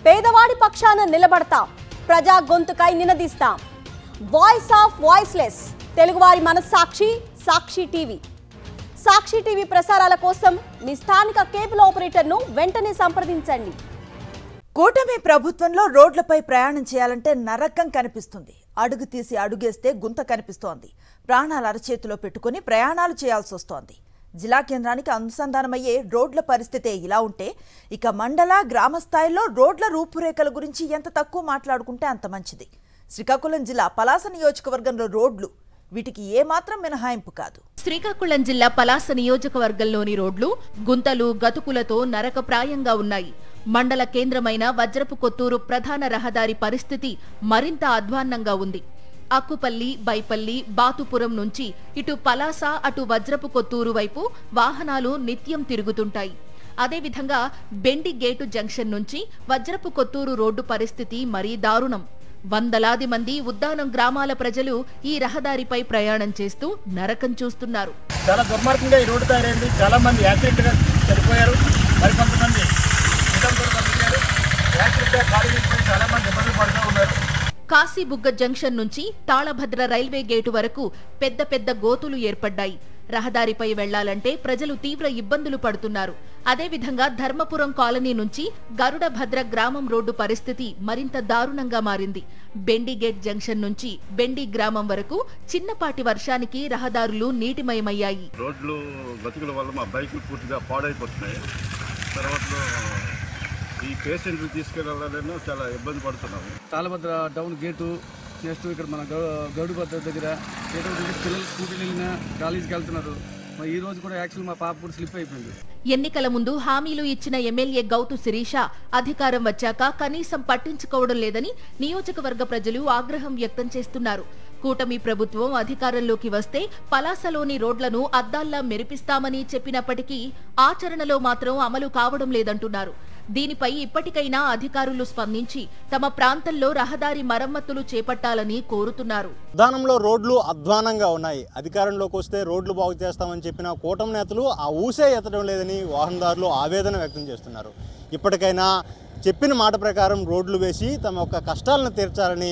పేదవాడి పక్షాన నిలబడతాం, ప్రజా గొంతుకై నినదిస్తాం. వాయిస్ ఆఫ్ వాయిస్లెస్, తెలుగువారి మనస్సాక్షి సాక్షి టీవీ. సాక్షి టీవీ ప్రసారాల కోసం మీ స్థానిక కేబుల్ ఆపరేటర్ను వెంటనే సంప్రదించండి. కూటమి ప్రభుత్వంలో రోడ్లపై ప్రయాణం చేయాలంటే నరకం కనిపిస్తుంది. అడుగు తీసి అడుగేస్తే గుంత కనిపిస్తోంది. ప్రాణాలు అరచేతిలో పెట్టుకుని ప్రయాణాలు చేయాల్సి వస్తోంది. జిల్లా కేంద్రానికి అనుసంధానమయ్యే రోడ్ల పరిస్థితే ఇలా ఉంటే ఇక మండల గ్రామ స్థాయిలో రోడ్ల రూపురేఖల గురించి ఎంత తక్కువ మాట్లాడుకుంటే అంత మంచిది. శ్రీకాకుళం జిల్లా పలాస నియోజకవర్గంలో రోడ్లు వీటికి ఏమాత్రం మినహాయింపు కాదు. శ్రీకాకుళం జిల్లా పలాస నియోజకవర్గంలోని రోడ్లు గుంతలు గతుకులతో నరకప్రాయంగా ఉన్నాయి. మండల కేంద్రమైన వజ్రపు కొత్తూరు ప్రధాన రహదారి పరిస్థితి మరింత అధ్వాన్నంగా ఉంది. అక్కుపల్లి, బైపల్లి, బాతుపురం నుంచి ఇటు పలాస అటు వజ్రపు కొత్తూరు వైపు వాహనాలు నిత్యం తిరుగుతుంటాయి. అదేవిధంగా బెండి గేటు జంక్షన్ నుంచి వజ్రపు కొత్తూరు రోడ్డు పరిస్థితి మరీ దారుణం. వందలాది మంది ఉద్దానం గ్రామాల ప్రజలు ఈ రహదారిపై ప్రయాణం చేస్తూ నరకం చూస్తున్నారు. చాలా దుర్మార్గంగా ఈ రోడ్డు తయారైంది. చాలా మంది యాక్సిడెంట్ గా చనిపోయారు. మరి కొంతమంది చాలా మంది ఇబ్బందులు పడుతూ ఉన్నారు. కాశీబుగ్గ జంక్షన్ నుంచి తాళభద్ర రైల్వే గేటు వరకు పెద్ద పెద్ద గోతులు ఏర్పడ్డాయి. రహదారిపై వెళ్లాలంటే ప్రజలు తీవ్ర ఇబ్బందులు పడుతున్నారు. అదేవిధంగా ధర్మపురం కాలనీ నుంచి గరుడభద్ర గ్రామం రోడ్డు పరిస్థితి మరింత దారుణంగా మారింది. బెండి గేట్ జంక్షన్ నుంచి బెండి గ్రామం వరకు చిన్నపాటి వర్షానికి రహదారులు నీటిమయమయ్యాయి. రోడ్లు గతుకుల వల్ల మా బైకులు పూర్తిగా పాడైపోతున్నాయి. తర్వాత ఈ పేషెంట్లు తీసుకెళ్లాలన్నా చాలా ఇబ్బంది పడుతున్నాము. తాళభద్ర డౌన్ గేటు, నెక్స్ట్ ఇక్కడ మన గౌడుభద్ర దగ్గర పిల్లలు స్కూటీలు వెళ్ళినా కాలేజీకి వెళ్తున్నారు. ఈ రోజు కూడా యాక్చువల్ మా పాప కూడా స్లిప్ అయిపోయింది. ఎన్నికల ముందు హామీలు ఇచ్చిన ఎమ్మెల్యే గౌతు శిరీష అధికారం వచ్చాక కనీసం పట్టించుకోవడం లేదని నియోజకవర్గ ప్రజలు ఆగ్రహం వ్యక్తం చేస్తున్నారు. కూటమి ప్రభుత్వం అధికారంలోకి వస్తే పలాసలోని రోడ్లను అద్దాల్లా మెరిపిస్తామని చెప్పినప్పటికీ ఆచరణలో మాత్రం అమలు కావడం లేదంటున్నారు. దీనిపై ఇప్పటికైనా అధికారులు స్పందించి తమ ప్రాంతంలో రహదారి మరమ్మతులు చేపట్టాలని కోరుతున్నారు. ఉద్దానంలో రోడ్లు అధ్వానంగా ఉన్నాయి. అధికారంలోకి వస్తే రోడ్లు బాగు చేస్తామని చెప్పిన కూటమి నేతలు ఆ ఊసే ఎత్తడం లేదని వాహనదారులు ఆవేదన వ్యక్తం చేస్తున్నారు. ఇప్పటికైనా చెప్పిన మాట ప్రకారం రోడ్లు వేసి తమ యొక్క కష్టాలను తీర్చాలని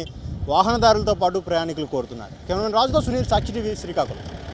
వాహనదారులతో పాటు ప్రయాణికులు కోరుతున్నారు. కెమెరామెన్ రాజుతో సునీల్, సాక్షి టీవీ, శ్రీకాకుళం.